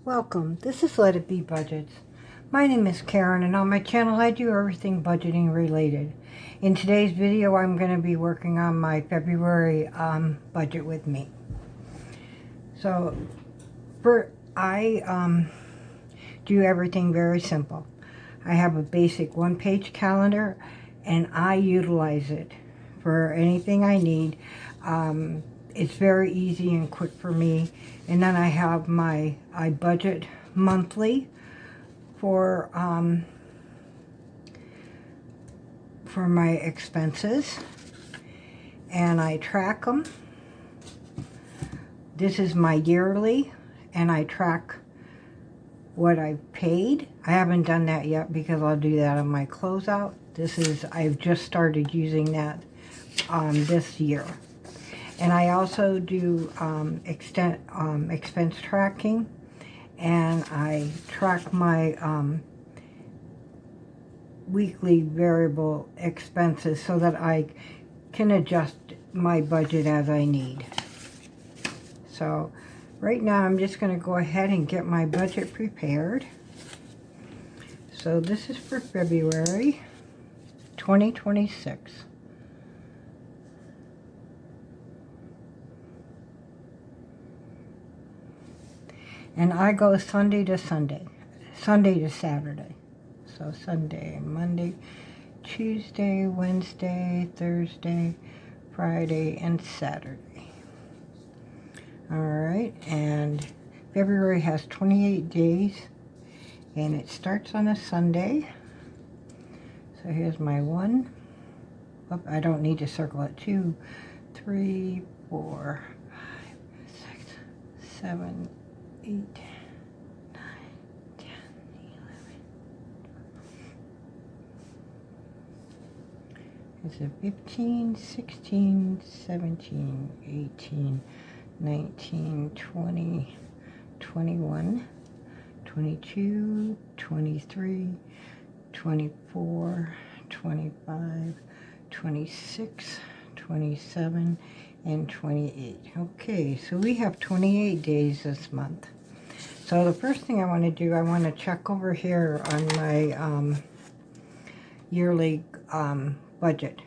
Welcome, this is Let It Be Budgets. My name is Karen, and on my channel I do everything budgeting related. In today's video I'm going to be working on my February budget with me. So I do everything very simple. I have a basic one-page calendar and I utilize it for anything I need. It's very easy and quick for me. And then I have I budget monthly for my expenses, and I track them. This is my yearly, and I track what I've paid. I haven't done that yet because I'll do that on my closeout. I've just started using that this year. And I also do expense tracking, and I track my weekly variable expenses so that I can adjust my budget as I need. So right now I'm just going to go ahead and get my budget prepared. So this is for February 2026. And I go Sunday to Sunday, Sunday to Saturday. So Sunday, Monday, Tuesday, Wednesday, Thursday, Friday, and Saturday. All right, and February has 28 days, and it starts on a Sunday. So here's my one. Oh, I don't need to circle it. 2, 3, 4, 5, 6, 7, 8, 9, 10, 11. It's a 15, 16, 17, 18, 19, 20, 21, 22, 23, 24, 25, 26, 27, and 28. Okay, so we have 28 days this month. So the first thing I want to do, I want to check over here on my yearly budget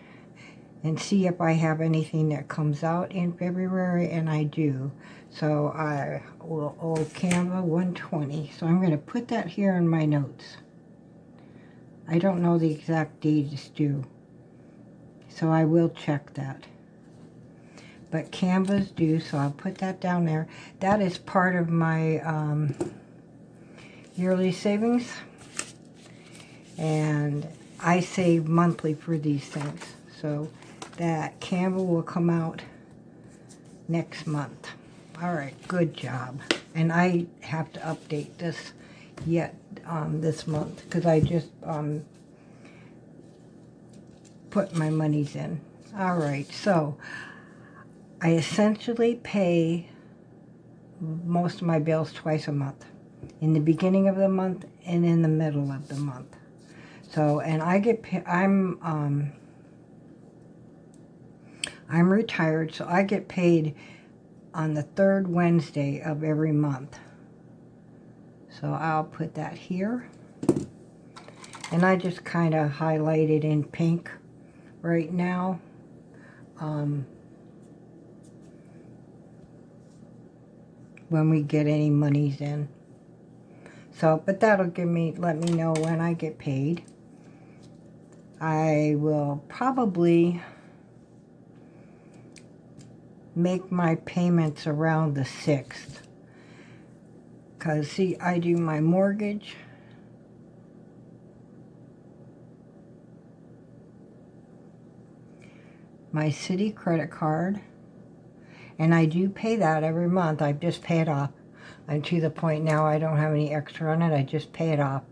and see if I have anything that comes out in February, and I do. So I will owe Canva 120. So I'm going to put that here in my notes. I don't know the exact date it's due, so I will check that. But Canva's due, so I'll put that down there. That is part of my yearly savings, and I save monthly for these things. So that Canva will come out next month. All right, good job. And I have to update this yet this month because I just put my monies in. All right, so I essentially pay most of my bills twice a month, in the beginning of the month and in the middle of the month. So, and I get I'm retired, so I get paid on the third Wednesday of every month. So I'll put that here, and I just kind of highlight it in pink right now. When we get any monies in. So, but that'll let me know when I get paid. I will probably make my payments around the 6th. Because, see, I do my mortgage, my city credit card, and I do pay that every month. I just pay it off. I'm to the point now I don't have any extra on it. I just pay it off.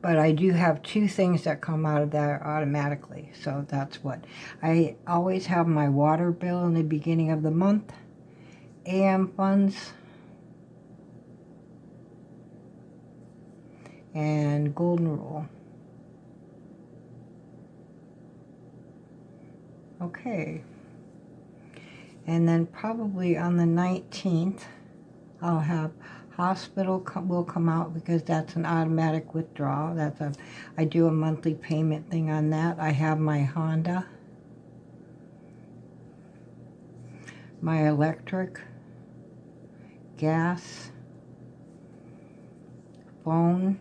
But I do have 2 things that come out of that automatically. So that's what. I always have my water bill in the beginning of the month. AM funds. And golden rule. Okay. And then probably on the 19th, I'll have hospital will come out because that's an automatic withdrawal. I do a monthly payment thing on that. I have my Honda, my electric, gas, phone,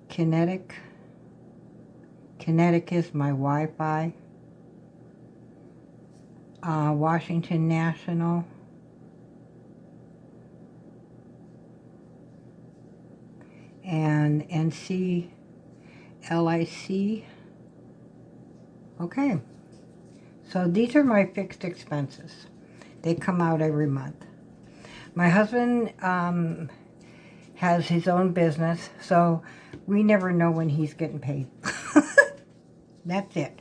Kinetic. Kinetic is my Wi-Fi. Washington National. And NC LIC. Okay. So these are my fixed expenses. They come out every month. My husband has his own business, so we never know when he's getting paid. That's it.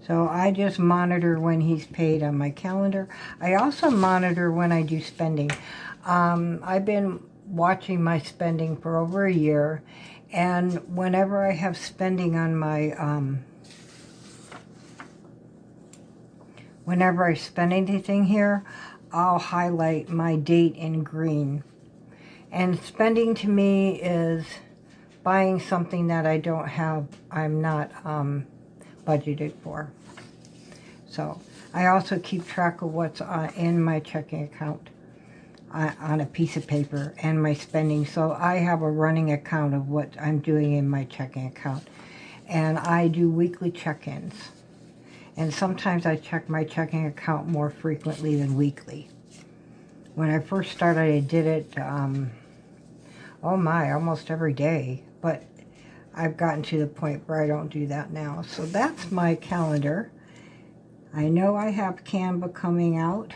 So I just monitor when he's paid on my calendar. I also monitor when I do spending. I've been watching my spending for over a year, and whenever I have spending on my whenever I spend anything here, I'll highlight my date in green. And spending to me is buying something that I don't have, I'm not budgeted for. So I also keep track of what's in my checking account on a piece of paper and my spending. So I have a running account of what I'm doing in my checking account. And I do weekly check-ins. And sometimes I check my checking account more frequently than weekly. When I first started, I did it, oh my, almost every day. But I've gotten to the point where I don't do that now. So that's my calendar. I know I have Canva coming out,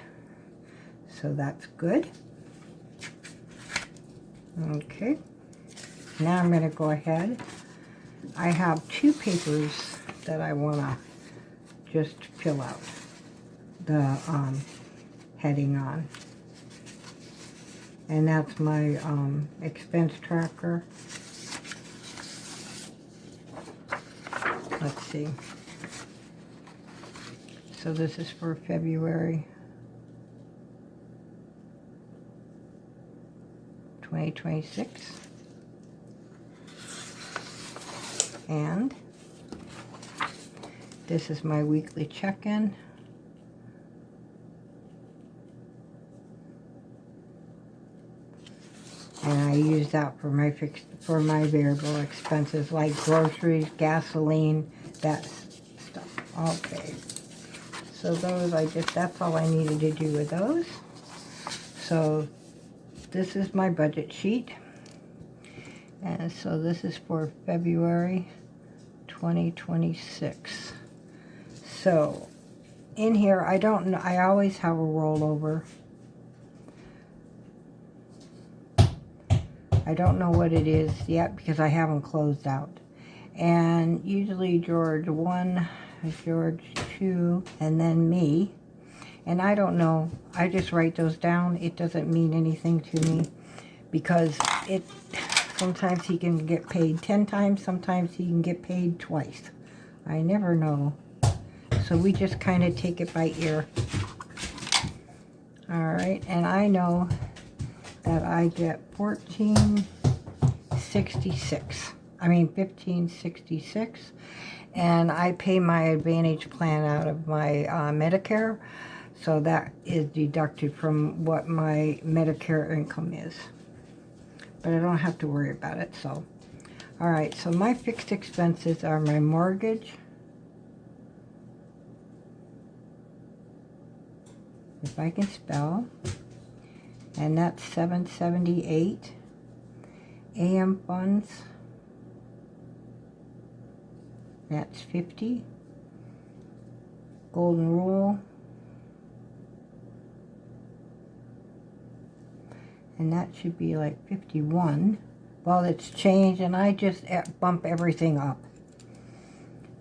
so that's good. Okay, now I'm going to go ahead. I have two papers that I want to just fill out the heading on. And that's my expense tracker. Let's see. So this is for February 2026. And this is my weekly check-in. And I use that for my variable expenses like groceries, gasoline, that stuff. Okay. So those that's all I needed to do with those. So this is my budget sheet. And so this is for February 2026. So in here, I don't know, I always have a rollover. I don't know what it is yet because I haven't closed out. And usually George 1, George 2, and then me. And I don't know. I just write those down. It doesn't mean anything to me because sometimes he can get paid 10 times. Sometimes he can get paid twice. I never know. So we just kind of take it by ear. All right. And I know that I get 1566. I mean 1566, and I pay my Advantage plan out of my Medicare, so that is deducted from what my Medicare income is. But I don't have to worry about it. So, all right. So my fixed expenses are my mortgage. If I can spell. And that's $778. AM funds, that's $50. Golden Rule, and that should be like 51. Well, it's changed, and I just bump everything up.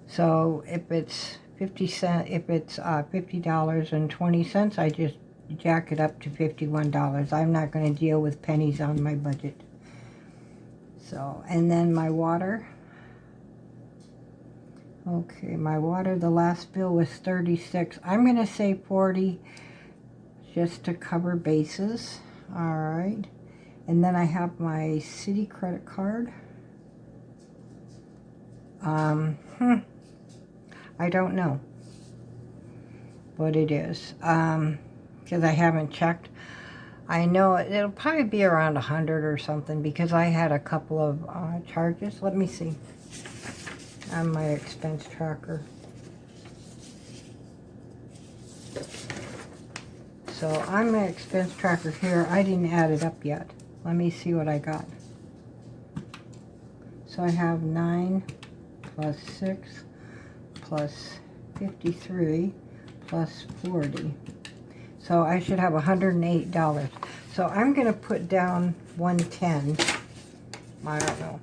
So if it's 50 cents, if it's $50.20, I just jack it up to $51. I'm not going to deal with pennies on my budget. So, and then my water, Okay, my water, the last bill was 36. I'm going to say 40 just to cover bases. All right. And then I have my city credit card. I don't know what it is because I haven't checked. I know it'll probably be around 100 or something because I had a couple of charges. Let me see on my expense tracker. So on my expense tracker here, I didn't add it up yet. Let me see what I got. So I have 9 plus 6 plus 53 plus 40. So I should have $108. So I'm going to put down 110. I don't know.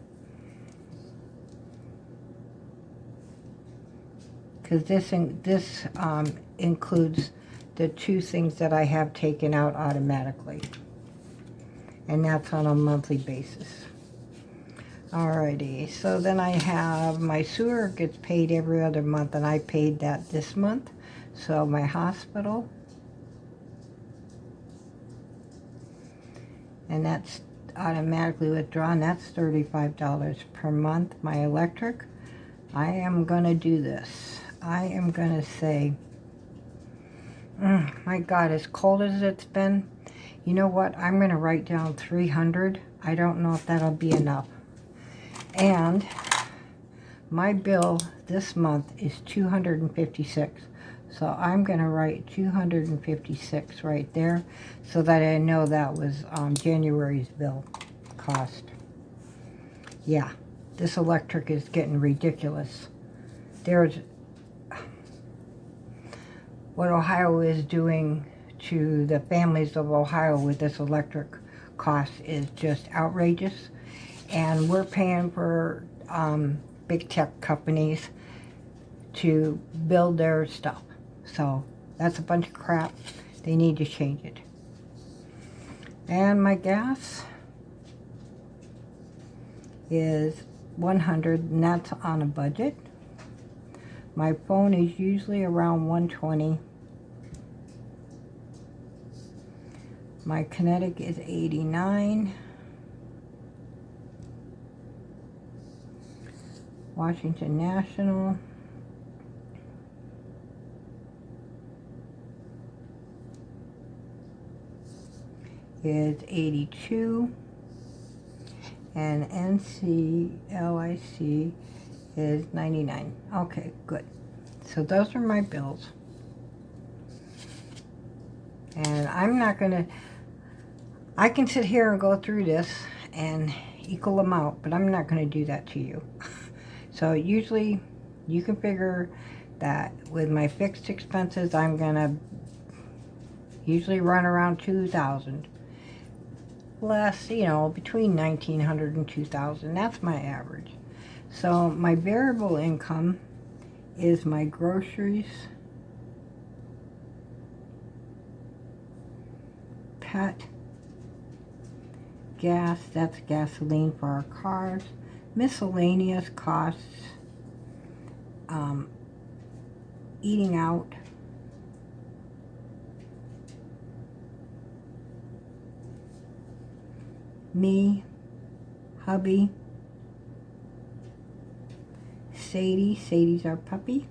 Because this includes the 2 things that I have taken out automatically. And that's on a monthly basis. Alrighty, so then I have my sewer gets paid every other month, and I paid that this month. So my hospital, and that's automatically withdrawn. That's $35 per month. My electric, I am going to do this. I am going to say, my God, as cold as it's been, you know what? I'm going to write down 300. I don't know if that'll be enough. And my bill this month is 256. So I'm going to write 256 right there so that I know that was January's bill cost. Yeah, this electric is getting ridiculous. There's what Ohio is doing to the families of Ohio with this electric cost is just outrageous. And we're paying for big tech companies to build their stuff. So that's a bunch of crap. They need to change it. And my gas is 100, and that's on a budget. My phone is usually around 120. My Kinetic is 89. Washington National is 82, and NCLIC is 99. Okay, good. So those are my bills. And I'm not going to, I can sit here and go through this and equal them out, but I'm not going to do that to you. So usually you can figure that with my fixed expenses, I'm going to usually run around 2,000. Less, you know, between 1,900 and 2,000. That's my average. So my variable income is my groceries, pet, gas, that's gasoline for our cars, miscellaneous costs, eating out, me, hubby, Sadie's our puppy,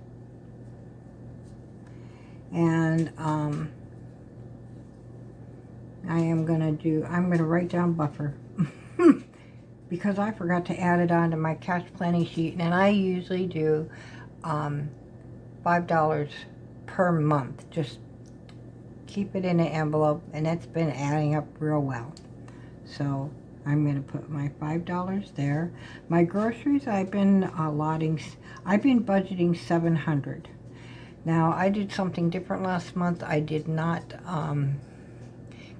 and I'm gonna write down buffer because I forgot to add it onto my cash planning sheet, and I usually do $5 per month. Just keep it in an envelope, and it's been adding up real well. So I'm going to put my $5 there. My groceries, I've been budgeting $700. Now, I did something different last month. I did not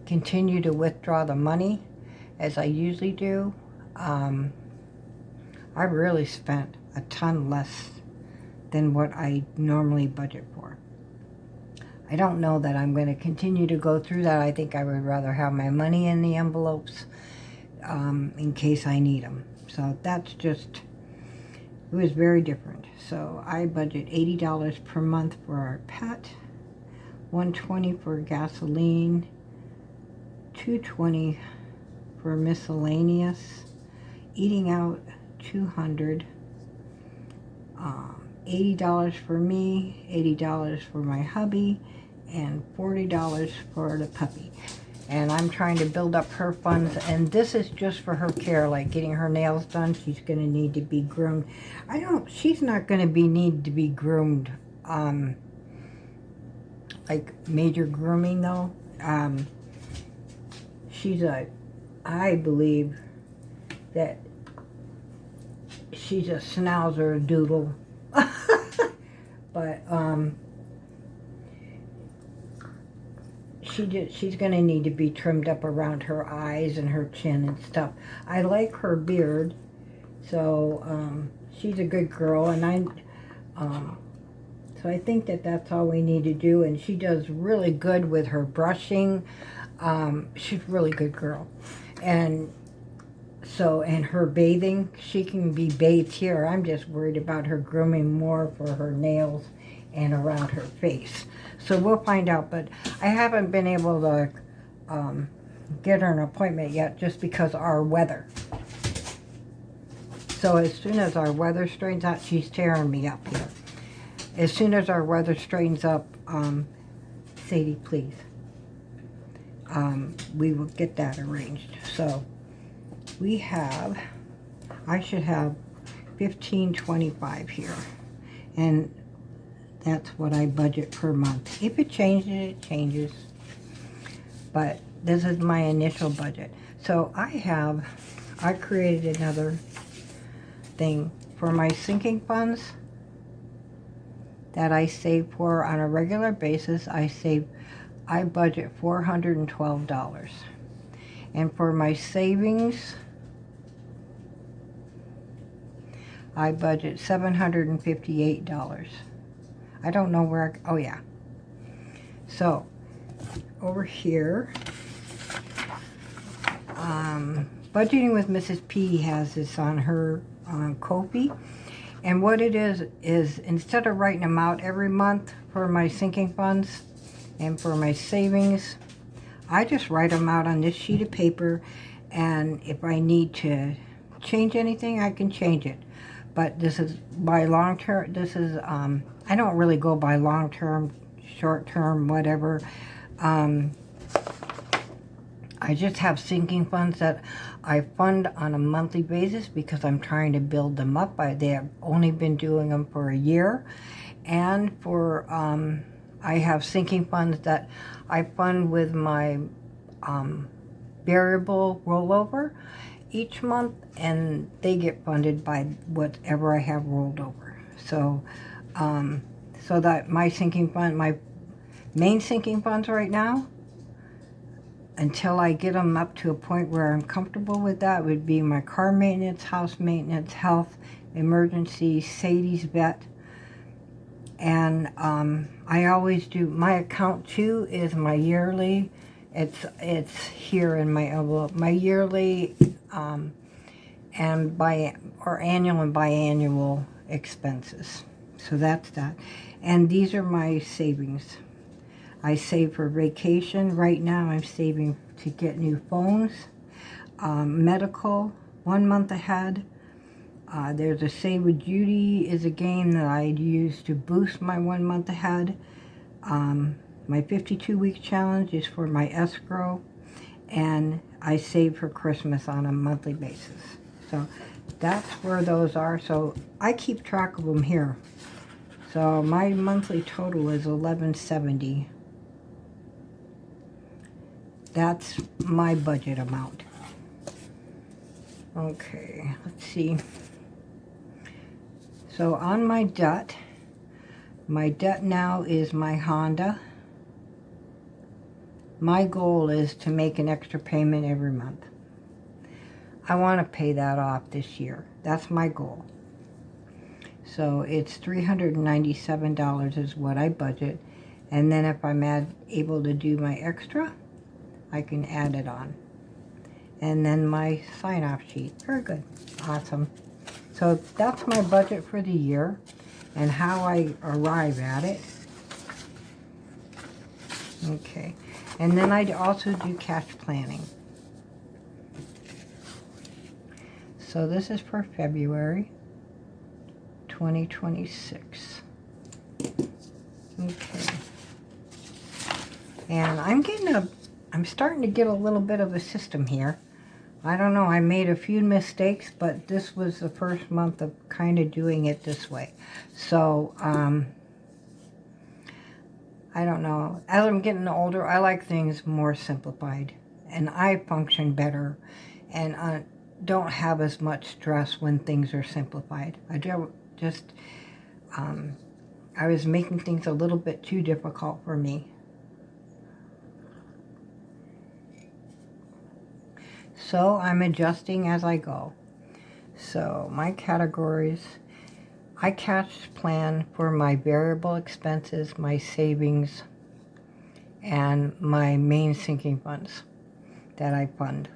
continue to withdraw the money as I usually do. I really spent a ton less than what I normally budget for. I don't know that I'm going to continue to go through that. I think I would rather have my money in the envelopes in case I need them. So that's just It was very different. So I budget $80 per month for our pet, $120 for gasoline, $220 for miscellaneous, eating out $200, $80 for me, $80 for my hubby, and $40 for the puppy. And I'm trying to build up her funds, and this is just for her care, like getting her nails done. She's going to need to be groomed. She's not going to need to be groomed, like major grooming though. I believe that she's a schnauzer doodle. But, she's going to need to be trimmed up around her eyes and her chin and stuff. I like her beard, so she's a good girl, and so I think that that's all we need to do, and she does really good with her brushing. She's a really good girl, and her bathing, she can be bathed here. I'm just worried about her grooming more for her nails and around her face. So we'll find out, but I haven't been able to get her an appointment yet just because of our weather. So as soon as our weather straightens out, she's tearing me up here. As soon as our weather straightens up, Sadie, please, we will get that arranged. So I should have $15.25 here, and that's what I budget per month. If it changes, it changes. But this is my initial budget. So I created another thing for my sinking funds that I save for on a regular basis. I budget $412. And for my savings, I budget $758. I don't know where, oh yeah. So, over here, Budgeting with Mrs. P has this on her Ko-fi. And what it is instead of writing them out every month for my sinking funds and for my savings, I just write them out on this sheet of paper, and if I need to change anything, I can change it. But this is by long term. This is, I don't really go by long term, short term, whatever. I just have sinking funds that I fund on a monthly basis because I'm trying to build them up. They have only been doing them for a year. And for, I have sinking funds that I fund with my variable rollover each month, and they get funded by whatever I have rolled over. So, so that my sinking fund, my main sinking funds right now, until I get them up to a point where I'm comfortable with that, would be my car maintenance, house maintenance, health, emergency, Sadie's vet. And I always do, my account too is my yearly, it's here in my envelope, my yearly and annual and biannual expenses. So that's that. And these are my savings. I save for vacation. Right now I'm saving to get new phones. Medical, 1 month ahead. There's a Save with Judy is a game that I use to boost my 1 month ahead. My 52-week challenge is for my escrow. And I save for Christmas on a monthly basis. So that's where those are. So I keep track of them here. So my monthly total is $11.70. That's my budget amount. Okay, let's see. So on my debt now is my Honda. My goal is to make an extra payment every month. I want to pay that off this year. That's my goal. So it's $397 is what I budget. And then if I'm able to do my extra, I can add it on. And then my sign-off sheet. Very good. Awesome. So that's my budget for the year and how I arrive at it. Okay. And then I also do cash planning. So this is for February 2026. Okay. And I'm starting to get a little bit of a system here. I don't know, I made a few mistakes, but this was the first month of kind of doing it this way. So, I don't know. As I'm getting older, I like things more simplified. And I function better and don't have as much stress when things are simplified. I was making things a little bit too difficult for me. So I'm adjusting as I go. So my categories, I cash plan for my variable expenses, my savings, and my main sinking funds that I fund.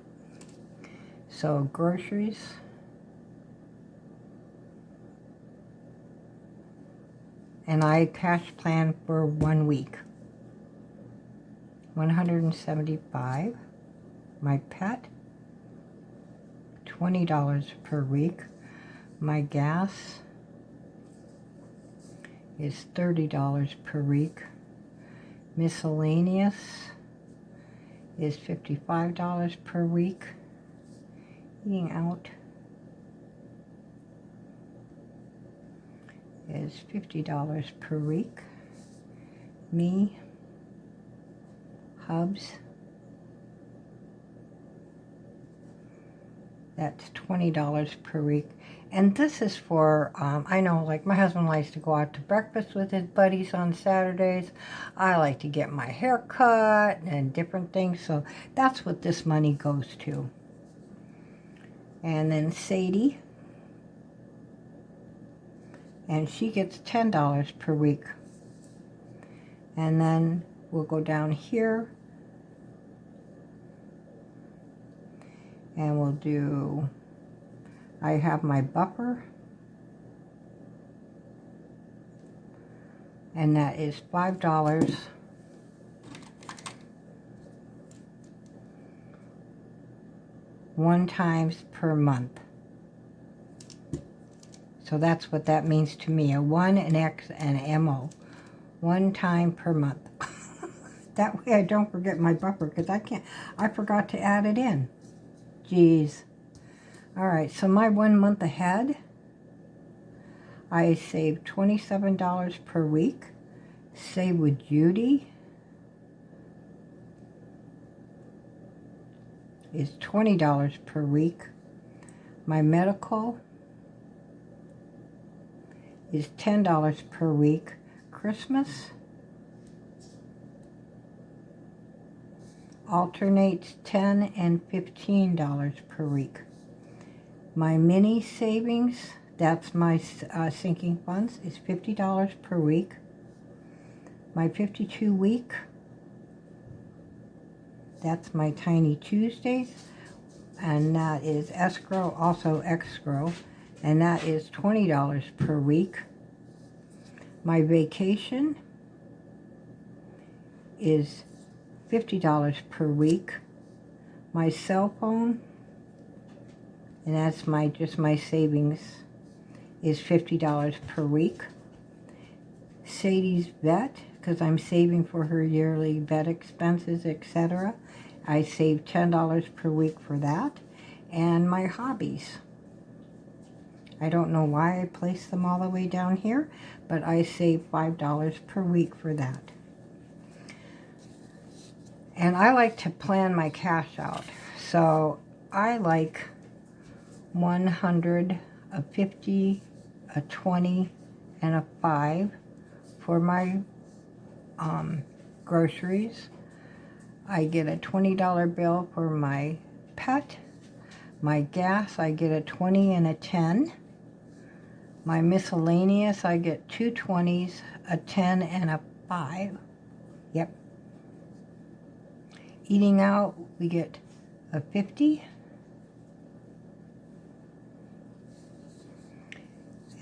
So groceries, and I cash plan for 1 week. 175. My pet, $20 per week. My gas is $30 per week. Miscellaneous is $55 per week. Eating out is $50 per week. Me, Hubs, that's $20 per week. And this is for, I know, like my husband likes to go out to breakfast with his buddies on Saturdays. I like to get my hair cut and different things. So that's what this money goes to. And then Sadie, and she gets $10 per week. And then we'll go down here and we'll do, I have my buffer, and that is $5 one times per month. So that's what that means to me, a 1, an X, and an MO. 1 time per month. That way I don't forget my buffer, because I forgot to add it in. Jeez. All right, so my 1 month ahead, I save $27 per week. Save with Judy is $20 per week. My medical is $10 per week. Christmas alternates $10 and $15 per week. My mini savings, that's my sinking funds, is $50 per week. My 52 week, that's my Tiny Tuesdays, and that is escrow, also escrow, and that is $20 per week. My vacation is $50 per week. My cell phone, and that's just my savings, is $50 per week. Sadie's vet, because I'm saving for her yearly vet expenses, etc. I save $10 per week for that. And my hobbies. I don't know why I placed them all the way down here, but I save $5 per week for that. And I like to plan my cash out. So I like 100, a 50, a 20, and a 5 for my groceries. I get a $20 bill for my pet. My gas, I get a 20 and a 10. My miscellaneous, I get 2 20s, a 10, and a 5. Yep. Eating out, we get a 50.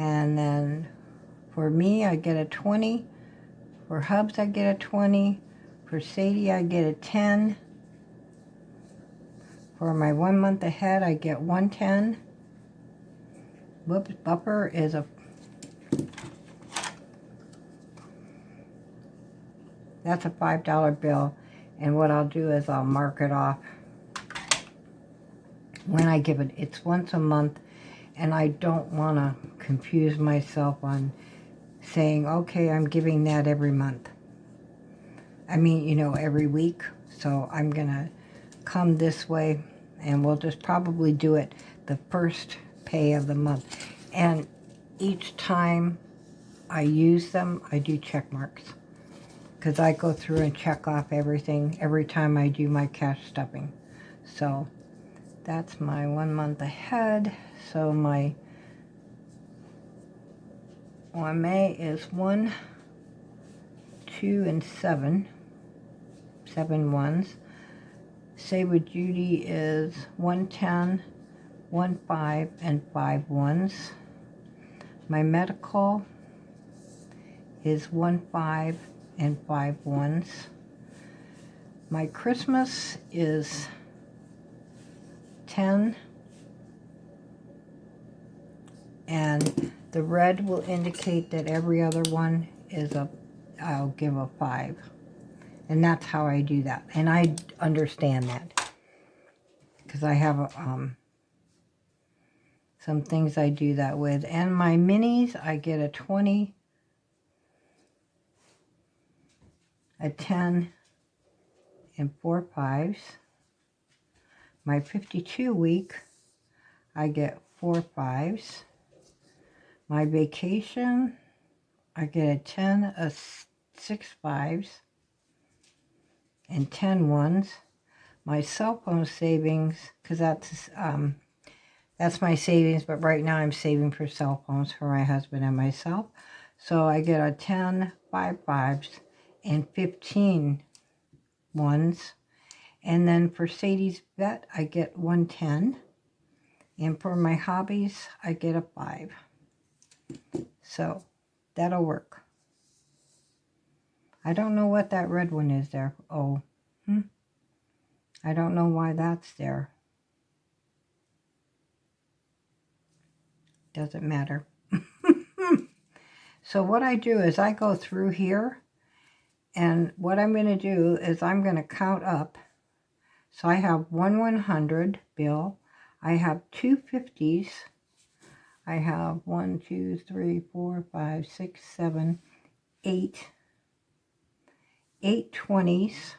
And then for me, I get a 20. For Hubs, I get a 20. For Sadie, I get a 10. For my 1 month ahead, I get 110. Whoops, Buffer is that's a $5 bill. And what I'll do is I'll mark it off when I give it. It's once a month, and I don't want to confuse myself on saying, okay, I'm giving that every month. I mean, you know, every week. So I'm going to come this way, and we'll just probably do it the first pay of the month. And each time I use them, I do check marks, because I go through and check off everything every time I do my cash stuffing. So that's my 1 month ahead. So my May is 1, 2, and 7. 7 ones. Say with Judy is 110, 1 5, and 5 ones. My medical is 1 5 and 5 ones. My Christmas is 10, and the red will indicate that every other one is I'll give a 5. And that's how I do that. And I understand that, because I have some things I do that with. And my minis, I get a 20, a 10, and 4 5s. My 52 week, I get 4 5s. My vacation, I get a 10, a 6 5s, and 10 ones. My cell phone savings, because that's my savings, but right now I'm saving for cell phones for my husband and myself. So I get a 10, 5 5s, and 15 ones. And then for Sadie's vet, I get 110. And for my hobbies, I get a 5. So that'll work. I don't know what that red one is there. Oh, I don't know why that's there. Doesn't matter. So what I do is I go through here, and what I'm going to do is I'm going to count up. So I have 1 100 bill. I have 2 50s. I have 1, 2, 3, 4, 5, 6, 7, 8 20s.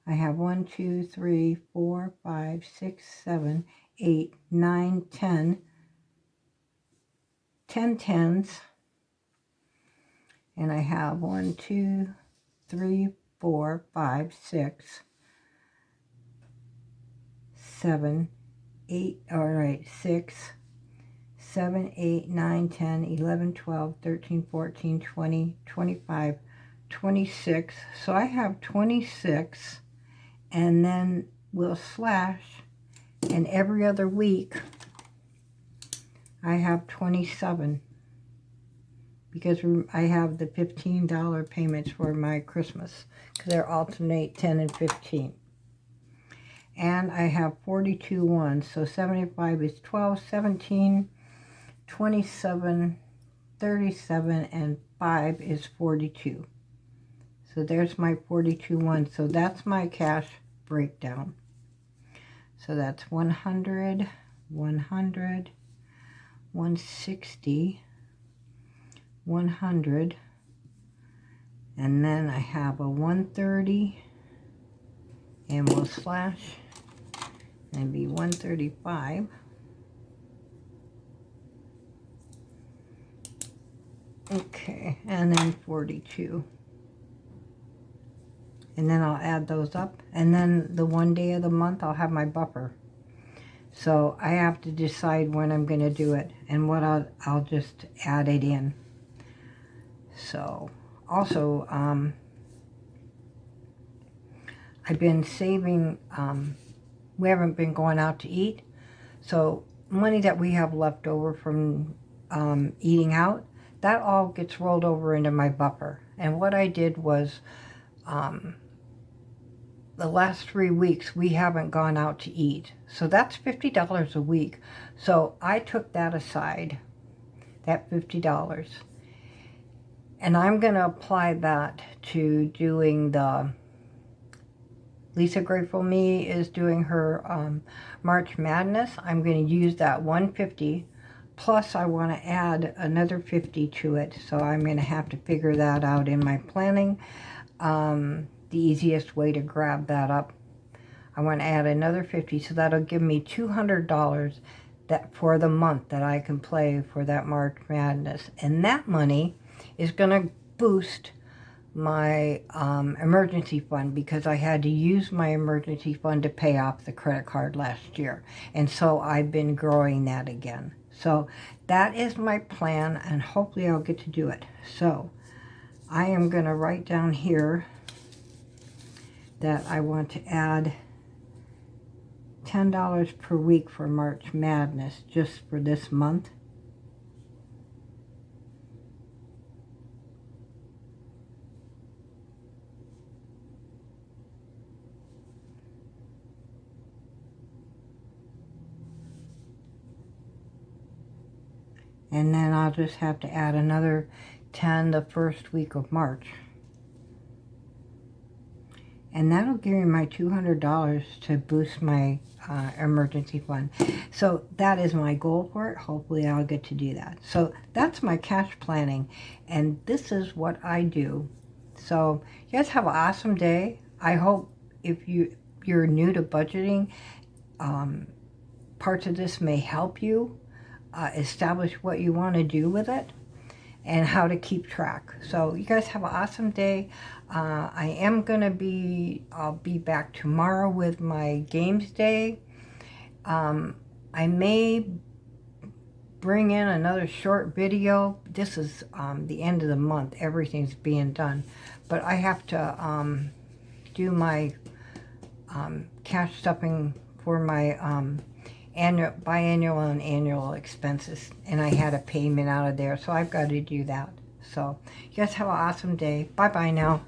I have 1, 2, 3, 4, 5, 6, 7, 8, 9, 10 10s. And I have 1, 2, 3, 4, 5, 6, 7, 8, all right, 6, 7, 8, 9, 10, 11, 12, 13, 14, 20, 25, 26. So I have 26, and then we'll slash, and every other week I have 27, because I have the $15 payments for my Christmas, because they're alternate 10 and 15. And I have 42 ones, so 75 is 12, 17, 27, 37, and 5 is 42. So there's my 42 ones. So that's my cash breakdown. So that's 100, 100, 160, 100, and then I have a 130, and we'll slash and be 135. Okay, and then 42. And then I'll add those up, and then the one day of the month I'll have my buffer. So I have to decide when I'm going to do it, and what I'll just add it in. So also I've been saving, we haven't been going out to eat, so money that we have left over from eating out, that all gets rolled over into my buffer. And what I did was, the last 3 weeks, we haven't gone out to eat. So that's $50 a week. So I took that aside, that $50. And I'm going to apply that to doing the, Lisa Grateful Me is doing her March Madness. I'm going to use that $150. Plus I want to add another $50 to it. So I'm going to have to figure that out in my planning. The easiest way to grab that up. I want to add another $50, so that'll give me $200 that for the month that I can play for that March Madness. And that money is going to boost my emergency fund, because I had to use my emergency fund to pay off the credit card last year. And so I've been growing that again. So that is my plan, and hopefully I'll get to do it. So I am going to write down here that I want to add $10 per week for March Madness just for this month. And then I'll just have to add another 10 the first week of March. And that'll give me my $200 to boost my emergency fund. So that is my goal for it. Hopefully I'll get to do that. So that's my cash planning. And this is what I do. So you guys have an awesome day. I hope if you're new to budgeting, parts of this may help you establish what you want to do with it and how to keep track. So you guys have an awesome day. I'll be back tomorrow with my games day. I may bring in another short video. This is the end of the month. Everything's being done. But I have to do my cash stuffing for my biannual and annual expenses, and I had a payment out of there, so I've got to do that. So you guys have an awesome day. Bye bye now.